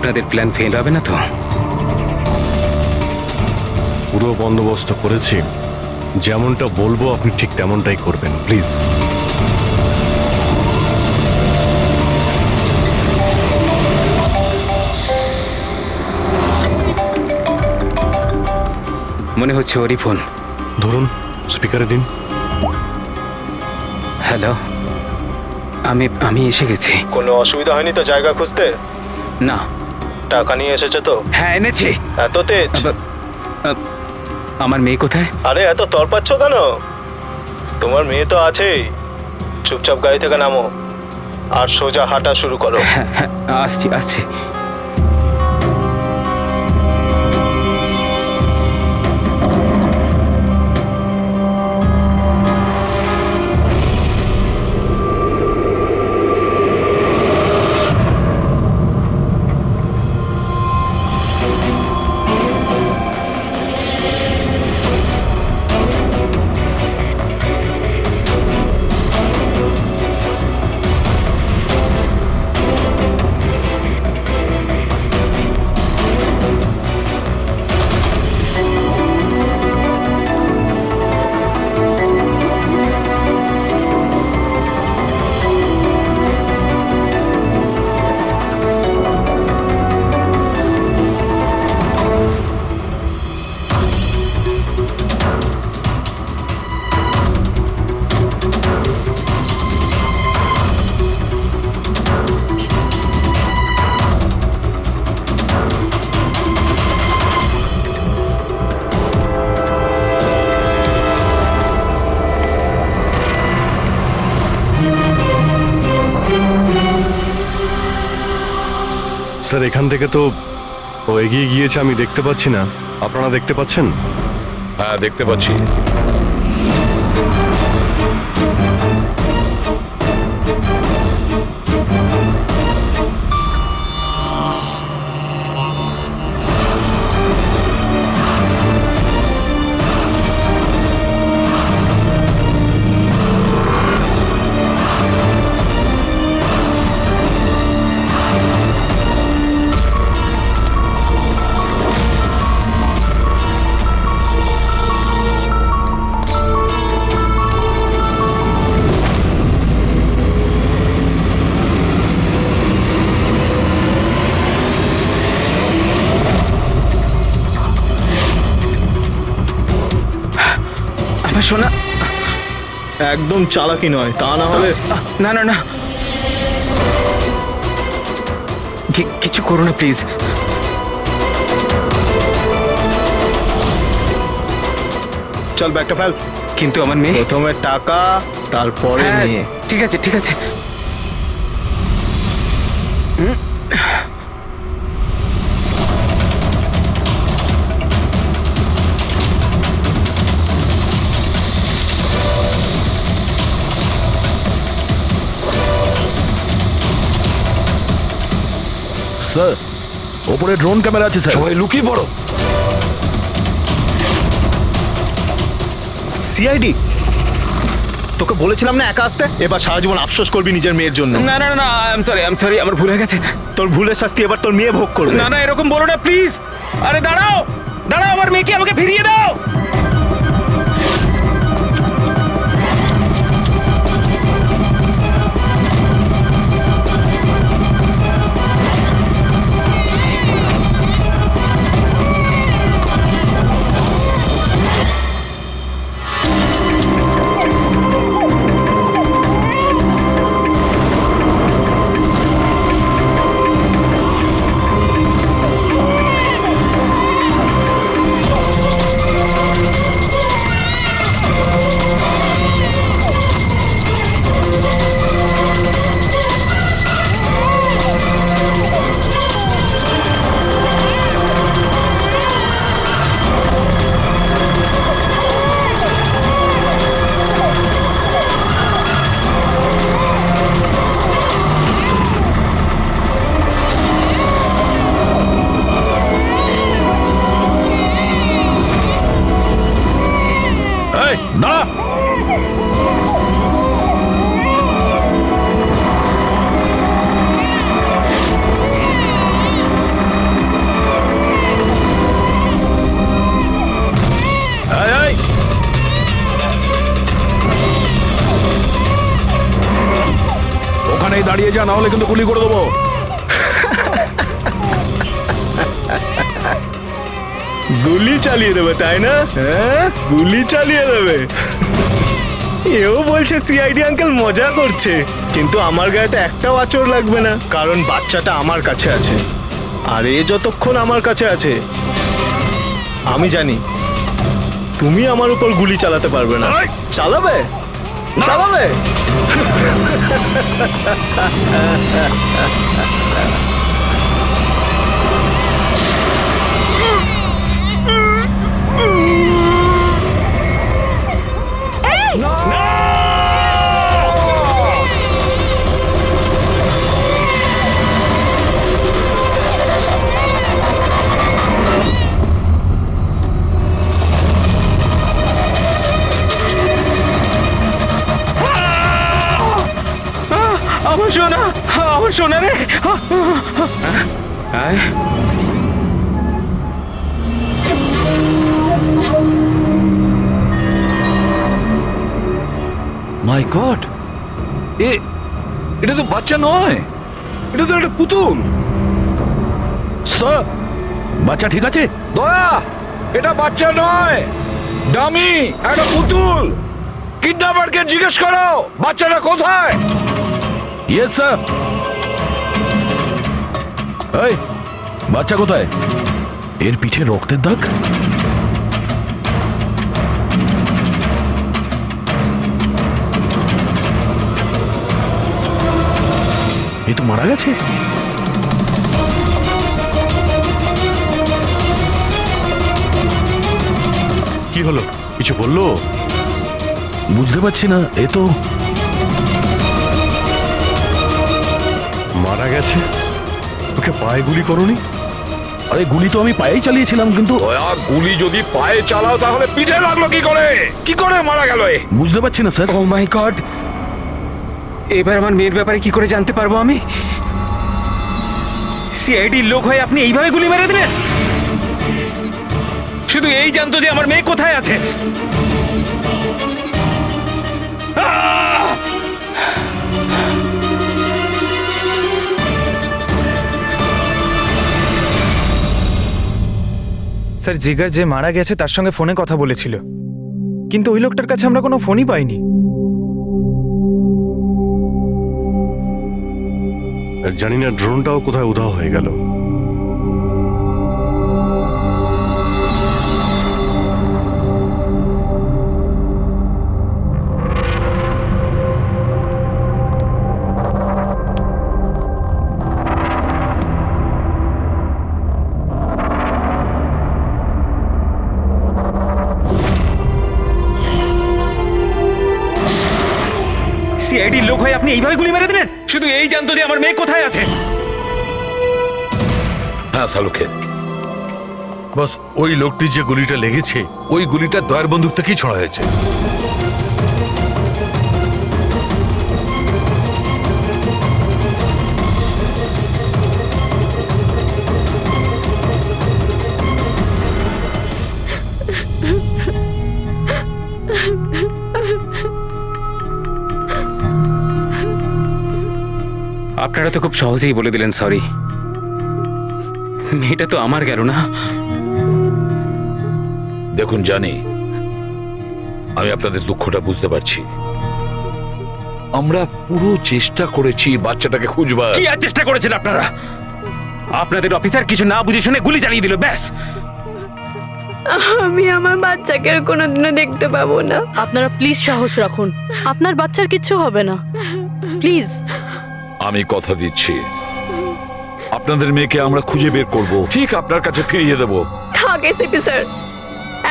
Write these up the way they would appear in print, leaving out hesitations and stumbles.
আপনাদের plan fail হবে না তো? পুরো বন্দোবস্ত করেছি, যেমনটা বলবো আপনি ঠিক তেমনটাই করবেন, প্লিজ। মনে হচ্ছে ওরই ফোন। ধরুন, স্পিকারে দিন। হ্যালো, আমি এসে গেছি। কোনো অসুবিধা হয়নি তো জায়গা খুঁজতে? না। টাকা নিয়ে এসেছো তো? হ্যাঁ, এনেছি। এত তেজ? আমার মেয়ে কোথায়? আরে এত তরপাচ্ছ কেন? তোমার মেয়ে তো আছেই। চুপচাপ গাড়ি থেকে নামো আর সোজা হাঁটা শুরু করো। হ্যাঁ হ্যাঁ, আসছি আসছি। স্যার, এখান থেকে তো ও এগিয়ে গিয়েছে, আমি দেখতে পাচ্ছি না। আপনারা দেখতে পাচ্ছেন? হ্যাঁ, দেখতে পাচ্ছি। আমার সোনা। একদম চালাকি নয়, তা না হলে। না না না, কিছু করো না প্লিজ। চল ব্যাগটা ফেল। কিন্তু আমার মেয়ে। প্রথমে টাকা, তারপরে হ্যাঁ, নিয়ে। ঠিক আছে ঠিক আছে। স্যার, ওপরে ড্রোন ক্যামেরা আছে স্যার। সবাই লুকিয়ে পড়ো। সিআইডি, তোকে বলেছিলাম না একা আসতে? এবার সারা জীবন আফসোস করবি নিজের মেয়ের জন্য। না না না, আই এম সরি, আমার ভুল হয়ে গেছে। তোর ভুলের শাস্তি এবার তোর মেয়ে ভোগ করবে। না না, এরকম বলো না প্লিজ। আরে দাঁড়াও দাঁড়াও, আমার মেয়েকে আমাকে ফিরিয়ে দাও। দাঁড়িয়ে যা, না হলে কিন্তু গুলি করে দেবো। গুলি চালিয়ে দেবে তাই না? হ্যাঁ, গুলি চালিয়ে দেবে। এও বলছে সিআইডি আঙ্কেল মজা করছে, কিন্তু আমার গায়ে তো একটাও আঁচড় লাগবে না, কারণ বাচ্চাটা আমার কাছে আছে। আর এ যতক্ষণ আমার কাছে আছে, আমি জানি তুমি আমার উপর গুলি চালাতে পারবে না। চালাবে? চালাবে? আমার সোনা, আমার সোনা রে। আয়। মাই গড, এটা তো বাচ্চা নয়, এটা তো একটা পুতুল। স্যার, বাচ্চা ঠিক আছে? দয়া, এটা বাচ্চা নয়, ডামি, একটা পুতুল। কিডন্যাপারকে জিজ্ঞেস করো বাচ্চাটা কোথায়। Yes sir. এই, বাচ্চা কোথায়? এর পিঠে রক্তের দাগ। এ তো মারা গেছে। কি হলো, কিছু বললো? বুঝতে পারছি না, এ তো মারা গেছে। ওকে পায়ে গুলি করনি? আরে গুলি তো আমি পায়েই চালিয়েছিলাম, কিন্তু গুলি যদি পায়ে চালাও তাহলে পিঠে লাগলো কি করে? কি করে মারা গেল? বুঝতে পারছি না স্যার। ও মাই গড, এবার আমার মেয়ের ব্যাপারে কি করে জানতে পারবো আমি? সিআইডির লোক হয়ে আপনি এইভাবে গুলি মেরে দিলেন? শুধু এই জানতো যে আমার মেয়ে কোথায় আছে। আহ! স্যার, জিগার যে মারা গেছে তার সঙ্গে ফোনে কথা বলেছিল, কিন্তু ওই লোকটার কাছে আমরা কোনো ফোনই পাইনি। জানি না ড্রোনটাও কোথায় উধাও হয়ে গেল। সিআইডির লোক হয়ে আপনি এইভাবে গুলি মেরে দিলেন? শুধু এই জানতো যে আমার মেয়ে কোথায় আছে। হ্যাঁ সালুকে, বস, ওই লোকটি যে গুলিটা লেগেছে ওই গুলিটা দয়ার বন্দুক থেকেই ছোড়া হয়েছে। আপনারা তো খুব সহজেই বলে দিলেন সরি। মেয়েটা তো আমার গেল না। দেখুন জানি, আমি আপনাদের দুঃখটা বুঝতে পারছি। আমরা পুরো চেষ্টা করেছি বাচ্চাটাকে খুঁজবার। কি আর চেষ্টা করেছেন আপনারা? আপনাদের অফিসার কিছু না বুঝে শুনে গুলি চালিয়ে দিল, ব্যাস। আমি আমার বাচ্চাকে আর কোনোদিনও দেখতে পাবো না। আপনারা প্লিজ সাহস রাখুন, আপনার বাচ্চার কিচ্ছু হবে না, প্লিজ। আমি কথা দিচ্ছি, আপনাদের মেয়েকে আমরা খুঁজে বের করব, ঠিক আপনার কাছে ফিরিয়ে দেব। থাক এসিপি স্যার,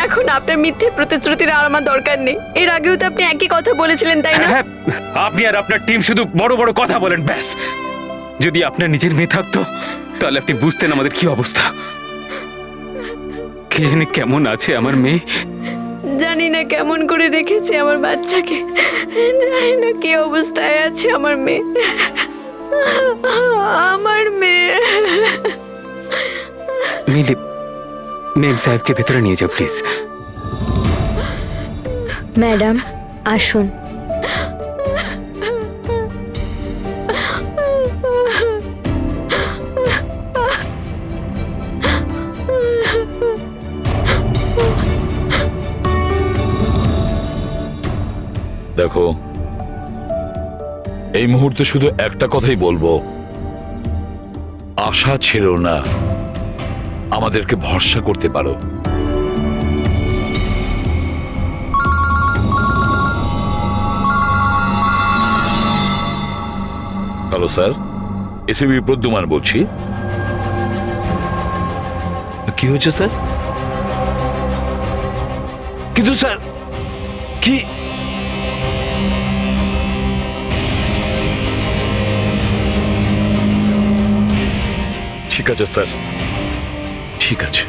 এখন আপনার মিথ্যে প্রতিশ্রুতির আর আমার দরকার নেই। এর আগেও তো আপনি একই কথা বলেছিলেন, তাই না? হ্যাঁ, আপনি আর আপনার টিম শুধু বড় বড় কথা বলেন, ব্যাস। যদি আপনার নিজের মেয়ে থাকতো তাহলে আপনি বুঝতেন আমাদের কি অবস্থা। কি জানি কেমন আছে আমার মেয়ে। জানি না কেমন করে রেখেছে আমার বাচ্চাকে, জানি না কি অবস্থায় আছে আমার মেয়ে। আমার মেয়ে। মিলি, মেম সাহেবকে ভেতরে নিয়ে যাও প্লিজ। ম্যাডাম আসুন। দেখো, এই মুহূর্তে শুধু একটা কথাই বলবো, আশা ছেড়ো না, আমাদেরকে ভরসা করতে পারো। হ্যালো স্যার, এসিবি প্রদ্যুমান বলছি। কি হয়েছে স্যার? কিন্তু স্যার কি ঠিক আছে স্যার, ঠিক আছে,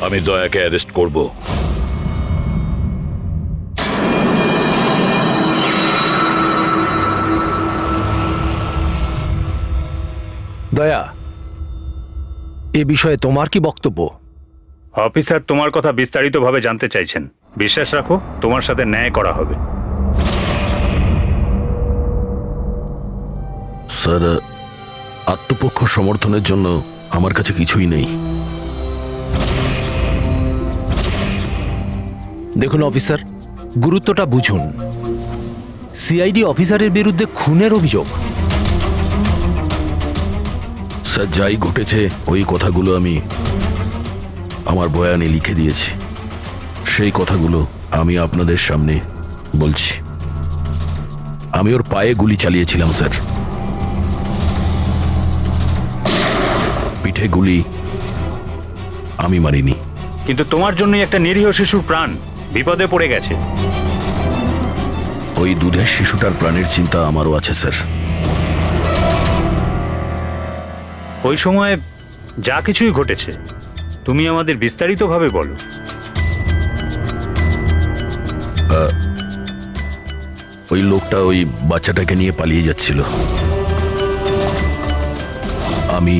আমি দয়াকে অ্যারেস্ট করব। দয়া, এ বিষয়ে তোমার কি বক্তব্য? অফিসার তোমার কথা বিস্তারিতভাবে জানতে চাইছেন। বিশ্বাস রাখো, তোমার সাথে ন্যায় করা হবে। স্যার, আত্মপক্ষ সমর্থনের জন্য আমার কাছে কিছুই নেই। দেখুন অফিসার, গুরুত্বটা বুঝুন। সিআইডি অফিসারের বিরুদ্ধে খুনের অভিযোগ। স্যার, যাই ঘটেছে ওই কথাগুলো আমি আমার বয়ানে লিখে দিয়েছি। সেই কথাগুলো আমি আপনাদের সামনে বলছি। আমি ওর পায়ে গুলি চালিয়েছিলাম স্যার। পিঠে গুলি আমি মারিনি। কিন্তু তোমার জন্যই একটা নিরীহ শিশুর প্রাণ বিপদে পড়ে গেছে। ওই দুধের শিশুটার প্রাণের চিন্তা আমারও আছে স্যার। ওই সময় যা কিছুই ঘটেছে তুমি আমাদের বিস্তারিতভাবে বলো। ওই লোকটা ওই বাচ্চাটাকে নিয়ে পালিয়ে যাচ্ছিল। আমি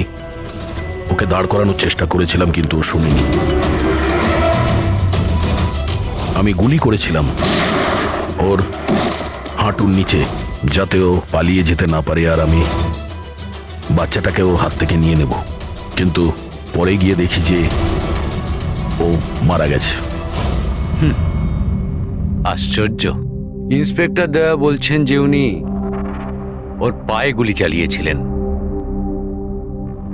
ওকে দাঁড় করানোর চেষ্টা করেছিলাম, কিন্তু ও শুনিনি। আমি গুলি করেছিলাম ওর হাঁটুর নিচে, যাতে ও পালিয়ে যেতে না পারে, আর আমি বাচ্চাটাকে ওর হাত থেকে নিয়ে নেব। কিন্তু পরে গিয়ে দেখি যে ও মারা গেছে। আশ্চর্য। ইন্সপেক্টর দয়া বলছেন যে উনি ওর পায়ে গুলি চালিয়েছিলেন,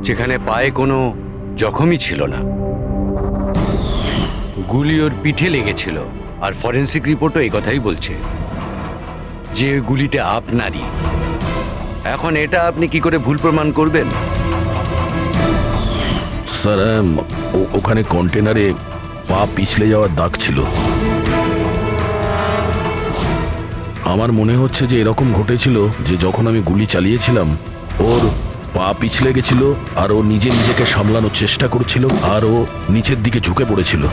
যেখানে পায়ে কোনো জখমই ছিল না। গুলি ওর পিঠে লেগেছিল, আর ফরেন্সিক রিপোর্টও এই কথাই বলছে যে ওই গুলিটা আপনারই। এখন এটা আপনি কি করে ভুল প্রমাণ করবেন? স্যার, ওখানে কন্টেনারে পা পিছলে যাওয়ার দাগ ছিল। আমার মনে হচ্ছে যে এরকম ঘটেছিল যে যখন আমি গুলি চালিয়েছিলাম ওর পা পিছলে গেছিল, আর ও নিজেকে সামলানোর চেষ্টা করছিল, আর ও নিচের দিকে ঝুঁকে পড়েছিল।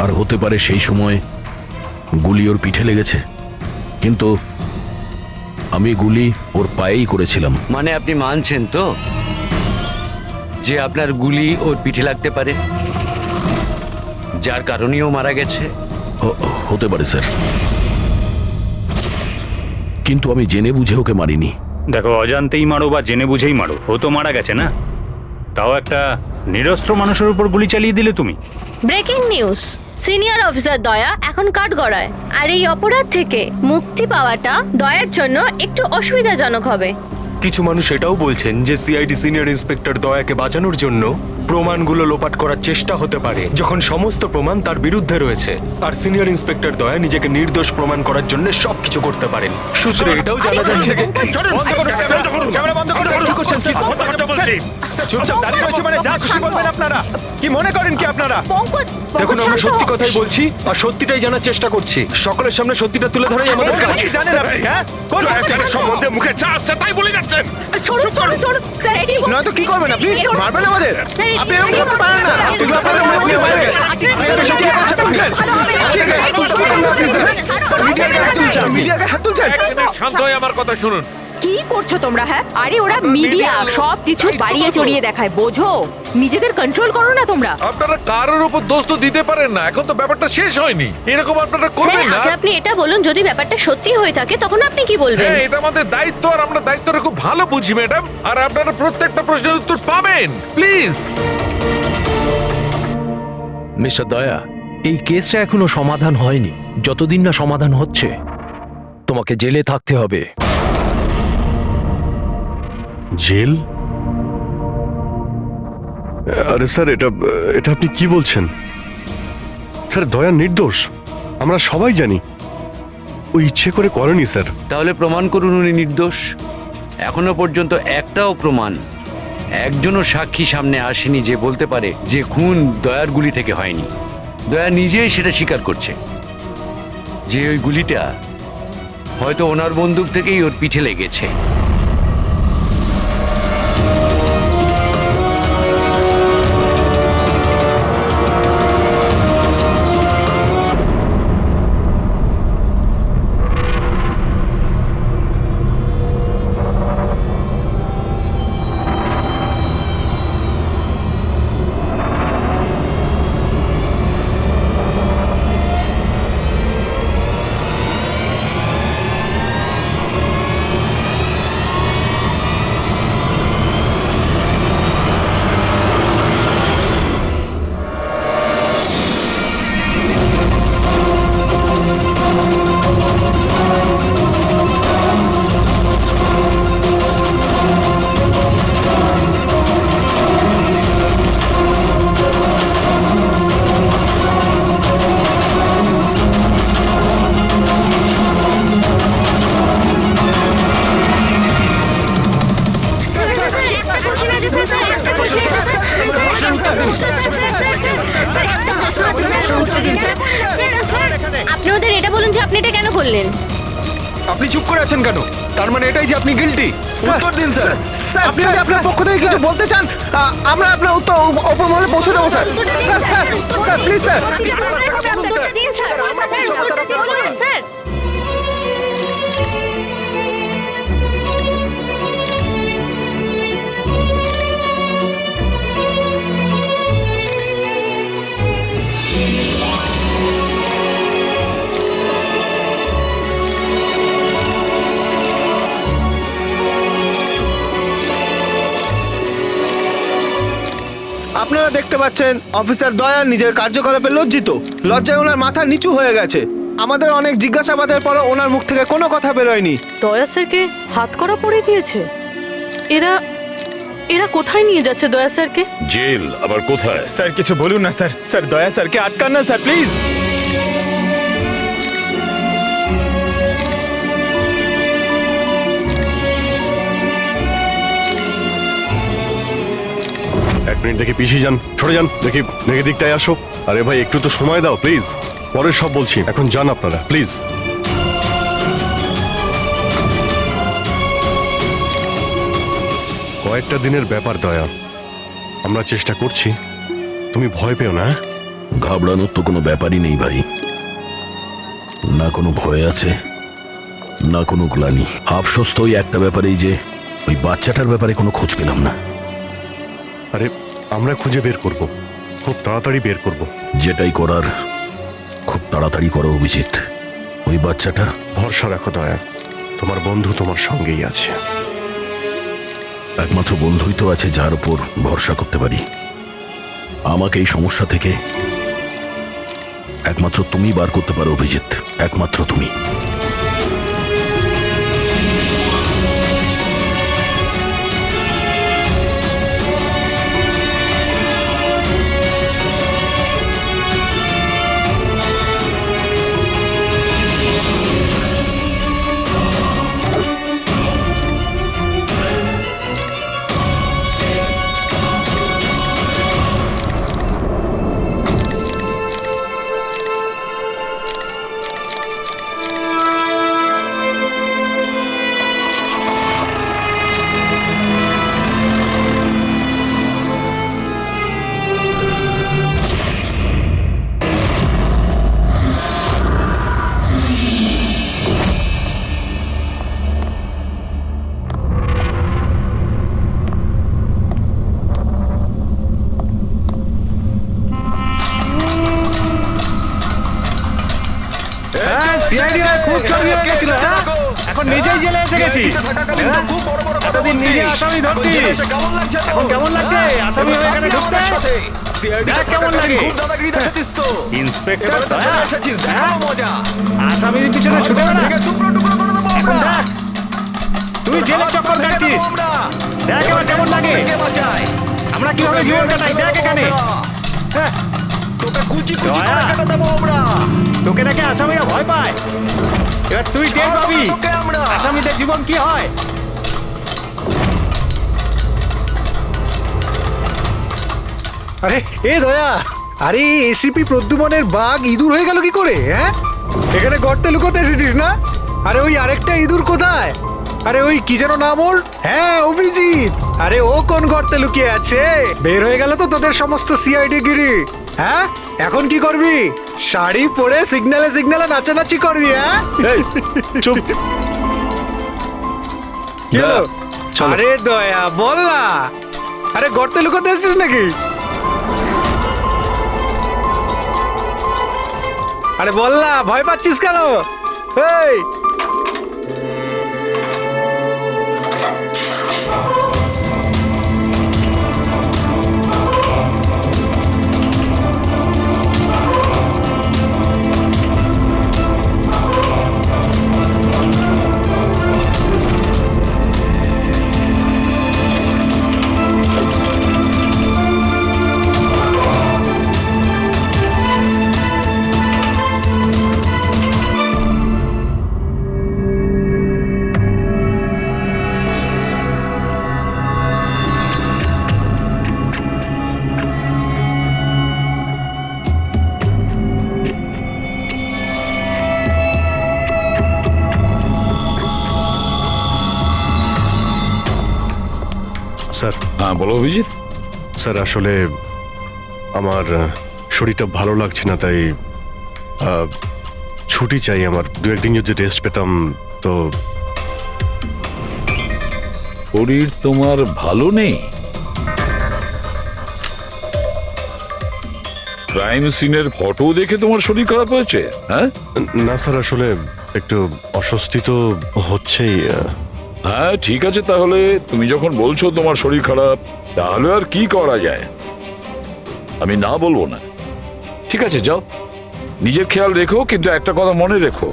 আর হতে পারে সেই সময় গুলি ওর পিঠে লেগেছে, কিন্তু আমি গুলি ওর পায়েই করেছিলাম। মানে আপনি মানছেন তো যে আপনার গুলি ওর পিঠে লাগতে পারে, যার কারণেও মারা গেছে? হতে পারে স্যার, কিন্তু আমি জেনে বুঝে ওকে মারিনি। দেখো, অজান্তেই মারো বা জেনে বুঝেই মারো, ও তো মারা গেছে না। তাও একটা নিরস্ত্র মানুষের উপর গুলি চালিয়ে দিলে তুমি। ব্রেকিং নিউজ, সিনিয়র অফিসার দয়া এখন কাঠগড়ায়। আর এই অপরাধ থেকে মুক্তি পাওয়াটা দয়ার জন্য একটু অসুবিধাজনক হবে। কিছু মানুষ এটাও বলছেন যে সিআইডি সিনিয়র ইন্সপেক্টর দয়াকে বাঁচানোর জন্য প্রমাণগুলো লোপাট করার চেষ্টা হতে পারে, যখন সমস্ত প্রমাণ তার বিরুদ্ধে রয়েছে। আর সিনিয়র ইন্সপেক্টর দয়া নিজেকে নির্দোষ প্রমাণ করার জন্য সবকিছু করতে পারেন। সূত্রে এটাও জানা যাচ্ছে যে কি মনে করেন কি আপনারা? দেখুন, আমরা সত্যি কথাই বলছি আর সত্যিটাই জানার চেষ্টা করছি। সকলের সামনে সত্যিটা তুলে ধরাই আমাদের কাজ। জানেন আপনি, হ্যাঁ? সম্বন্ধে মুখে যা আসছে তাই বলে যাচ্ছেন। না তো কি করবেন আপনি? মারবেন আমাদের? আপনি এরকম করতে পারেন না। এগুলো আপনাদের মুখ দিয়ে বাইরে। আপনি সত্যি কথা বলছেন। মিডিয়াকে হাত তুলছেন। শান্ত হয়ে আমার কথা শুনুন। কি করছো তোমরা? হ্যাঁ, আরে ওরা মিডিয়া, সব কিছু বাড়িয়ে চড়িয়ে দেখায়, বোঝো? নিজেদের কন্ট্রোল করো না তোমরা। আপনারা কারোর উপর দোষ তো দিতে পারেন না, এখন তো ব্যাপারটা শেষ হয়নি। এরকম আপনারা করবেন না। আপনি এটা বলুন, যদি ব্যাপারটা সত্যি হয়ে থাকে তখন আপনি কি বলবেন? হ্যাঁ, এটা আমাদের দায়িত্ব, আর আমরা দায়িত্বটা খুব ভালো বুঝি ম্যাডাম। আর আপনারা প্রত্যেকটা প্রশ্নের উত্তর পাবেন, প্লিজ। মিস্টার দয়া, এই কেসটা এখনো সমাধান হয়নি। যতদিন না সমাধান হচ্ছে তোমাকে জেলে থাকতে হবে। জেল? আরে স্যার, এটা এটা আপনি কি বলছেন? স্যার, দয়া নির্দোষ, আমরা সবাই জানি। ও ইচ্ছে করে করেনি স্যার। তাহলে প্রমাণ করুন উনি নির্দোষ। এখনো পর্যন্ত একটাও প্রমাণ, একজনও সাক্ষী সামনে আসেনি যে বলতে পারে যে খুন দয়ার গুলি থেকে হয়নি। দয়া নিজেই সেটা স্বীকার করছে যে ওই গুলিটা হয়তো ওনার বন্দুক থেকেই ওর পিঠে লেগেছে। আপনি ওদের এটা বলুন যে আপনি এটা কেন করলেন? আপনি চুপ করে আছেন কেন? তার মানে এটাই যে আপনি গিল্টি? উত্তর দিন স্যার। আপনি যদি আপনার পক্ষ থেকে কিছু বলতে চান, আমরা আপনার উত্তর ওপর মহলে পৌঁছে দেবো sir. Sir sir sir please sir. Sir আপনারা দেখতে পাচ্ছেন অফিসার দয়া নিজের কার্যকলাপে লজ্জিত। লজ্জায় ওনার মাথা নিচু হয়ে গেছে। আমাদের অনেক জিজ্ঞাসাবাদের পরও ওনার মুখ থেকে কোনো কথা বেরোয়নি। দয়া স্যারকে হাত করা পরিয়ে দিয়েছে। এরা এরা কোথায় নিয়ে যাচ্ছে দয়া স্যারকে? জেল আবার কোথায়? স্যার কিছু বলুন না স্যার। স্যার দয়া স্যারকে আটকান না স্যার, প্লিজ। এক মিনিট, দেখি পিছিয়ে যান, সরে যান, দেখি দেখি দিকটায় আসো। আরে ভাই, একটু তো সময় দাও প্লিজ, পরে সব বলছি, এখন যান আপনারা প্লিজ। কয়েকটা দিনের ব্যাপার দয়া, আমরা চেষ্টা করছি, তুমি ভয় পেও না। ঘাবড়ানোর তো কোনো ব্যাপারই নেই ভাই। না কোনো ভয় আছে, না কোনো গ্লানি। আফসোস তো ওই একটা ব্যাপারেই যে ওই বাচ্চাটার ব্যাপারে কোনো খোঁজ পেলাম না। আরে আমরা খুঁজে বের করব, খুব তাড়াতাড়ি বের করব। যেটাই করার খুব তাড়াতাড়ি করো অভিজিৎ। ওই বাচ্চাটা, ভরসা রাখো দয়া, তোমার বন্ধু তোমার সঙ্গেই আছে। একমাত্র বন্ধুই তো আছে যার উপর ভরসা করতে পারি। আমাকে এই সমস্যা থেকে একমাত্র তুমি বার করতে পারো অভিজিৎ, একমাত্র তুমি। এখন নিজেই জেলে এসে গেছি। এতদিন নিজে আসামি ধরতিস, এখন কেমন লাগছে আসামি হয়ে এখানে ঢুকতে? দেখ কেমন লাগে দাদাগিরি দেখাচ্ছিস তো ইন্সপেক্টর এবারে তো দয়া চলে এসেছিস দেখাবো মজা আসামির পিছনে ছুটে বেড়া ভেঙে টুকরো টুকরো করে দেবো এখন আমরা। দেখ তুই জেলে চক্কর ভেঙে দেবো কাটছিস আমরা। দেখ এবার কেমন লাগে কে বাঁচায় আমরা কিভাবে জীবন কাটাই দেখ এখানে হ্যাঁ, তোকে কুচি কুচি দয়া। করে কেটে দেবো আমরা তোকে দেখে আসামিরা ভয় পায় এবার তুই টের পাবি তোকে আমরা আসামিদের জীবন কি হয় আরে এ দয়া আরে এসিপি প্রদ্যুমনের বাঘ ইঁদুর হয়ে গেল কি করে হ্যাঁ এখানে গর্তে লুকোতে এসেছিস না আরে ওই আরেকটা ইঁদুর কোথায় আরে ওই কি যেন নাম ওর হ্যাঁ অভিজিৎ আরে ও কোন গর্তে লুকিয়ে আছে বের হয়ে গেল তো তোদের সমস্ত সিআইডি গিরি হ্যাঁ এখন কি করবি শাড়ি পরে সিগন্যালে সিগন্যালে নাচানাচি করবি হ্যাঁ চুপ কি হলো? চলো। আরে দয়া বল না আরে গর্তে লুকোতে এসেছিস নাকি আরে বল না ভয় পাচ্ছিস কেন এই স্যার হ্যাঁ বলো অভিজিৎ। স্যার আসলে আমার শরীরটা ভালো লাগছে না তাই ছুটি চাই আমার দু একদিন যদি রেস্ট পেতাম তো শরীর তোমার ভালো নেই? ক্রাইম সিনের ফটো দেখে তোমার শরীর খারাপ হয়েছে? হ্যাঁ না স্যার আসলে একটু অস্বস্তি তো হচ্ছেই হ্যাঁ ঠিক আছে, তাহলে তুমি যখন বলছো তোমার শরীর খারাপ, তাহলে আর কি করা যায়? আমি না বলবো না। ঠিক আছে যাও, নিজের খেয়াল রেখো, কিন্তু একটা কথা মনে রেখো,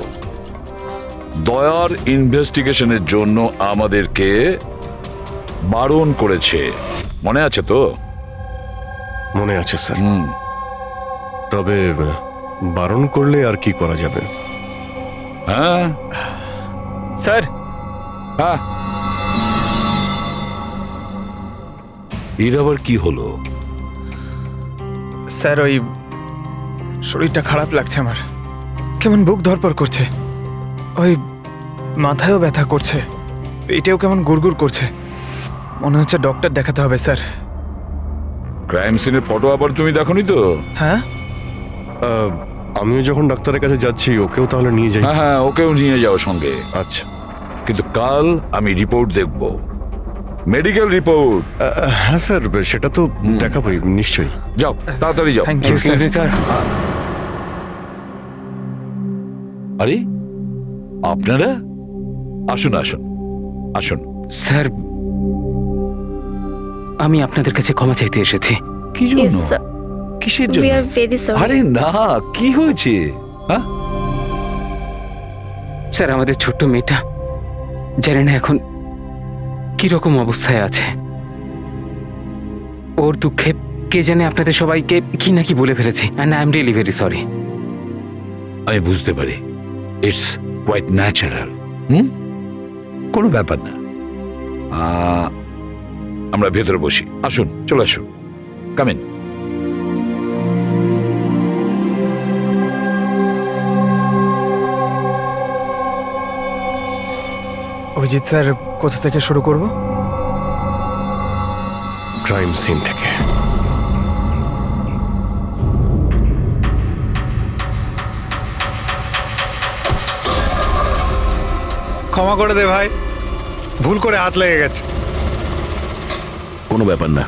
দয়ার ইনভেস্টিগেশনের জন্য আমাদেরকে বারণ করেছে, মনে আছে তো? মনে আছে স্যার। হুম। তবে বারণ করলে আর কি করা যাবে? হ্যাঁ স্যার হ্যাঁ, এর আবার কি হলো? স্যার ওই শরীরটা খারাপ লাগছে আমার, কেমন বুক ধরপড় করছে, ওই মাথায়ও ব্যথা করছে, পেটেও কেমন গুড়গুড় করছে, মনে হচ্ছে ডক্টর দেখাতে হবে স্যার। ক্রাইম সিনের ফটো আবার তুমি দেখোনি তো? হ্যাঁ আমিও যখন ডাক্তারের কাছে যাচ্ছি ওকেও তাহলে নিয়ে যাই। হ্যাঁ হ্যাঁ, ওকেও নিয়ে যাও সঙ্গে। আচ্ছা কিন্তু কাল আমি রিপোর্ট দেখব, মেডিকেল রিপোর্ট। হ্যাঁ স্যার সেটা তো দেখাবই নিশ্চয়ই। যাও তাড়াতাড়ি যাও। Thank you sir. স্যার আরে আপনারা আসুন আসুন আসুন। স্যার আমি আপনাদের কাছে ক্ষমা চাইতে এসেছি। কি জন্য? কিসের জন্য? আরে না, কি হয়েছে? হ্যাঁ স্যার আমাদের ছোট্ট মেয়েটা জানি না এখন কিরকম অবস্থায় আছে, ওর দুঃখে কে জানে আপনাদের সবাইকে কি নাকি বলে ফেলেছি, and I am really very sorry. আমি বুঝতে পারি, ইটস কোয়াইট ন্যাচারাল। কোনো ব্যাপার না। আমরা ভেতরে বসি, আসুন চলে আসুন, কাম ইন। অভিজিৎ স্যার কোথা থেকে শুরু করব? ক্রাইম সিন থেকে। ক্ষমা করে দে ভাই, ভুল করে হাত লেগে গেছে। কোনো ব্যাপার না।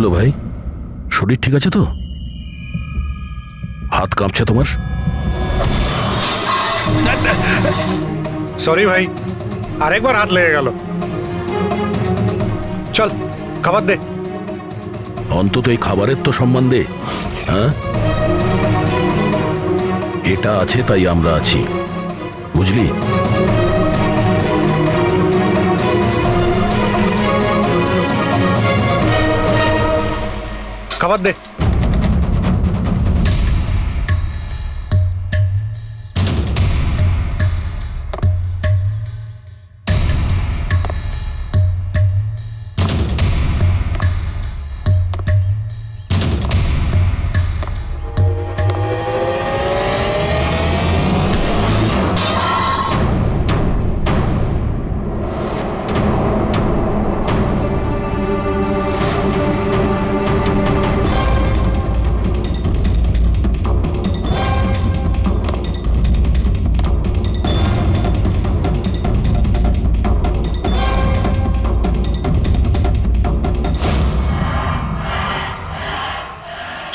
হলো ভাই? শরীর ঠিক আছে তো? হাত কাঁপছে তোমার? সরি ভাই, আরেকবার হাত লেগে গেল। চল খাবার দে। অন্তত এই খাবারের তো সম্মান দে। হ্যাঁ, এটা আছে তাই আমরা আছি, বুঝলি? খাবার দে।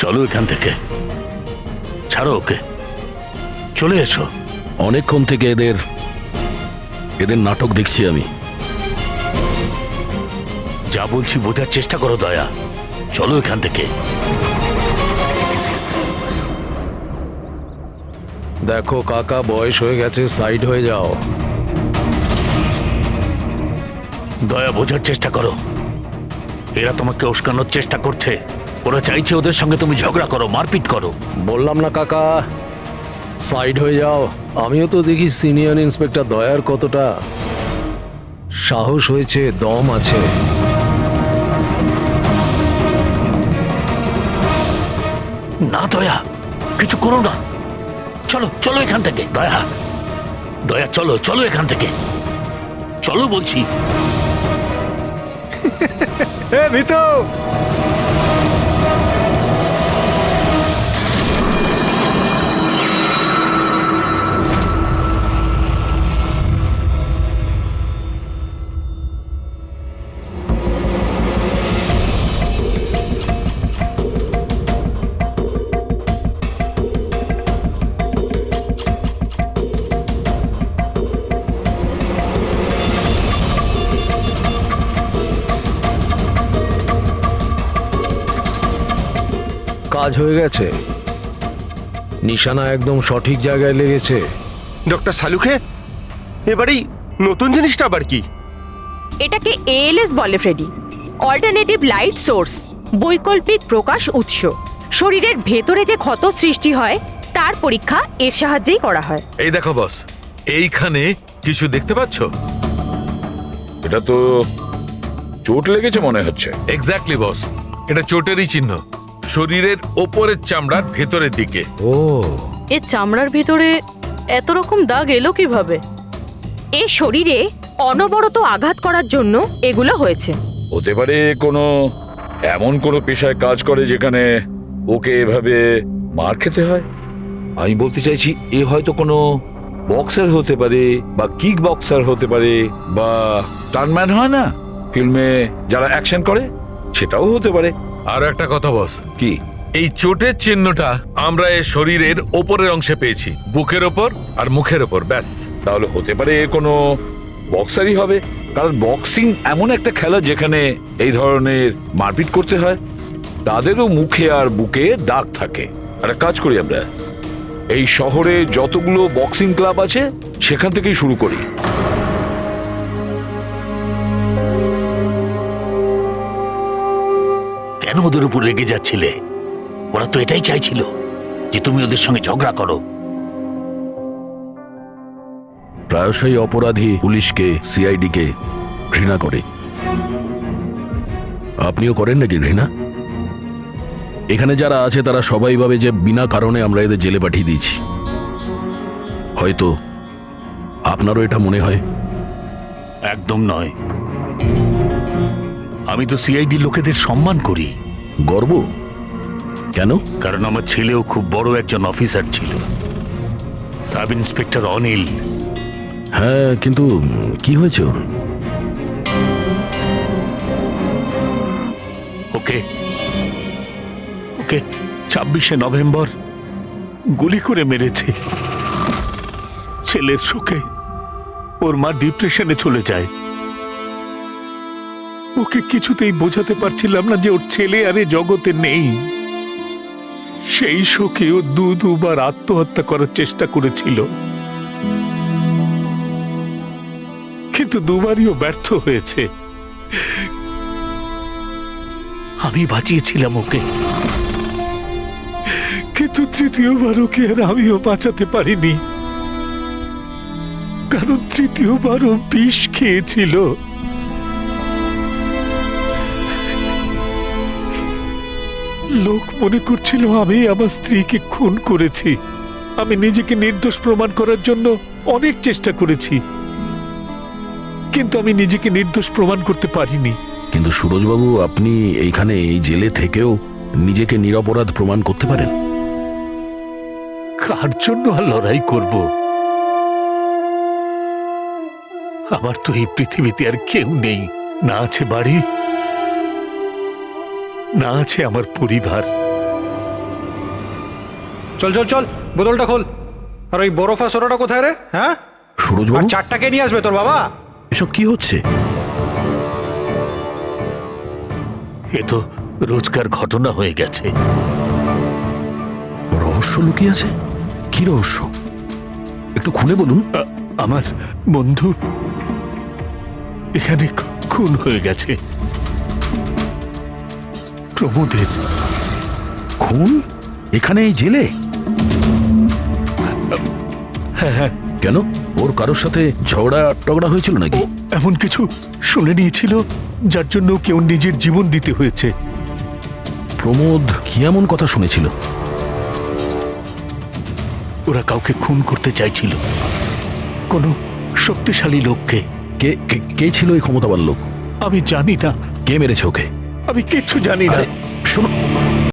চলো এখান থেকে, ছাড়ো ওকে, চলে এসো। অনেকক্ষণ থেকে এদের নাটক দেখছি আমি। যা বলছি বোঝার চেষ্টা করো দয়া, চলো এখান থেকে। দেখো কাকা, বয়স হয়ে গেছে, সাইড হয়ে যাও। দয়া, বোঝার চেষ্টা করো, এরা তোমাকে উস্কানোর চেষ্টা করছে। ওরা চাইছে ওদের সঙ্গে তুমি ঝগড়া করো, মারপিট করো। বললাম না কাকা, সাইড হয়ে যাও। আমিও তো দেখি সিনিয়র ইন্সপেক্টর দয়ার কতটা সাহস হয়েছে, দম আছে। না দয়া, কিছু করো না, চলো চলো এখান থেকে। দয়া, দয়া চলো চলো এখান থেকে, চলো বলছি। এ ভিতু, কাজ হয়ে গেছে, নিশানা একদম সঠিক জায়গায় লেগেছে। ডক্টর সালুখে, এবারেই নতুন জিনিসটা আবার কি? এটাকে এএলএস বলে ফ্রেডি, অল্টারনেটিভ লাইট সোর্স, বৈকল্পিক প্রকাশ উৎস। শরীরের ভেতরে যে ক্ষত সৃষ্টি হয় তার পরীক্ষা এর সাহায্যেই করা হয়। এই দেখো বস, এইখানে কিছু দেখতে পাচ্ছ? এটা তো চোট লেগেছে মনে হচ্ছে। এক্স্যাক্টলি বস, এটা চোটেরই চিহ্ন, শরীরের ওপরের চামড়ার ভেতরের দিকে। ও, এর চামড়ার ভিতরে এত রকম দাগ এলো কিভাবে? এ শরীরে অনবরত আঘাত করার জন্য এগুলো হয়েছে। হতে পারে এমন কোনো পেশায় কাজ করে যেখানে ওকে এভাবে মার খেতে হয়। আমি বলতে চাইছি এ হয়তো কোনো বক্সার হতে পারে, বা কিক বক্সার হতে পারে, বা টার্নম্যান হয় না ফিল্মে যারা অ্যাকশন করে, সেটাও হতে পারে। আর একটা কথা বস, কি? এই চোটের চিহ্নটা আমরা এর শরীরের ওপরের অংশে পেয়েছি, বুকের ওপর আর মুখের ওপর, ব্যাস। তাহলে হতে পারে কোনো বক্সারই হবে, কারণ বক্সিং এমন একটা খেলা যেখানে এই ধরনের মারপিট করতে হয়। তাদেরও মুখে আর বুকে দাগ থাকে। একটা কাজ করি, আমরা এই শহরে যতগুলো বক্সিং ক্লাব আছে সেখান থেকেই শুরু করি। কেন ওদের উপর রেগে যাচ্ছিলে? ওরা তো এটাই চাইছিল যে তুমি ওদের সঙ্গে ঝগড়া করো। প্রায়শই অপরাধী পুলিশকে, সিআইডিকে ঘৃণা করে। আপনিও করেন নাকি ঘৃণা? এখানে যারা আছে তারা সবাই ভাবে যে বিনা কারণে আমরা এদের জেলে পাঠিয়ে দিয়েছি। হয়তো আপনারও এটা মনে হয়। একদম নয়, আমি তো সিআইডি লোকেদের সম্মান করি। গর্ব কেন? কারণ আমার ছেলেও খুব বড় একজন অফিসার ছিল, সাব ইন্সপেক্টর অনিল। হ্যাঁ, কিন্তু কি হয়েছে ওর? ওকে ওকে 26শে নভেম্বর গুলি করে মেরেছে। ছেলের শোকে ওর মা ডিপ্রেশনে চলে যায়। ওকে কিছুতেই বোঝাতে পারছিলাম না যে ওর ছেলে আর এ জগতে নেই। সেই শোকে ও দুবার আত্মহত্যা করার চেষ্টা করেছিল, কিন্তু দুবারই ও ব্যর্থ হয়েছে। আমি বাঁচিয়েছিলাম ওকে, কিন্তু তৃতীয়বার ওকে আর আমিও বাঁচাতে পারিনি, কারণ তৃতীয়বারও বিষ খেয়েছিল। লোক মনে করছিল আমি আমার স্ত্রীকে খুন করেছি। আমি নিজেকে নির্দোষ প্রমাণ করার জন্য অনেক চেষ্টা করেছি, কিন্তু আমি নিজেকে নির্দোষ প্রমাণ করতে পারিনি। কিন্তু সুরজবাবু, আপনি এইখানে এই জেলে থেকেও নিজেকে নিরপরাধ প্রমাণ করতে পারেন। কার জন্য আর লড়াই করব? আমার তো এই পৃথিবীতে আর কেউ নেই। না আছে বাড়ি, না আছে আমার পরিবার। চল চল চল, বোতলটা খোল। আর ওই বরফা সোডাটা কোথায় রে? হ্যাঁ, আর সুরজবাবু, 4টা কে নিয়ে আসবে তোর বাবা? এসব কি হচ্ছে? এ তো রোজকার ঘটনা হয়ে গেছে। রহস্য লুকিয়ে আছে? কি রহস্য? একটু খুলে বলুন। আমার বন্ধু এখানে খুন হয়ে গেছে। প্রমোদের খুন? এখানে এই জেলে? হ্যাঁ। কেন? ওর কারোর সাথে ঝগড়া টগড়া হয়েছিল নাকি? এমন কিছু শুনে নিয়েছিল যার জন্য কেউ নিজের জীবন দিতে হয়েছে। প্রমোদ কি এমন কথা শুনেছিল? ওরা কাউকে খুন করতে চাইছিল, কোনো শক্তিশালী লোককে। কে কে ছিল এই ক্ষমতাবান লোক? আমি জানি না। কে মেরেছে ওকে? আমি কিচ্ছু জানি না। শোনো,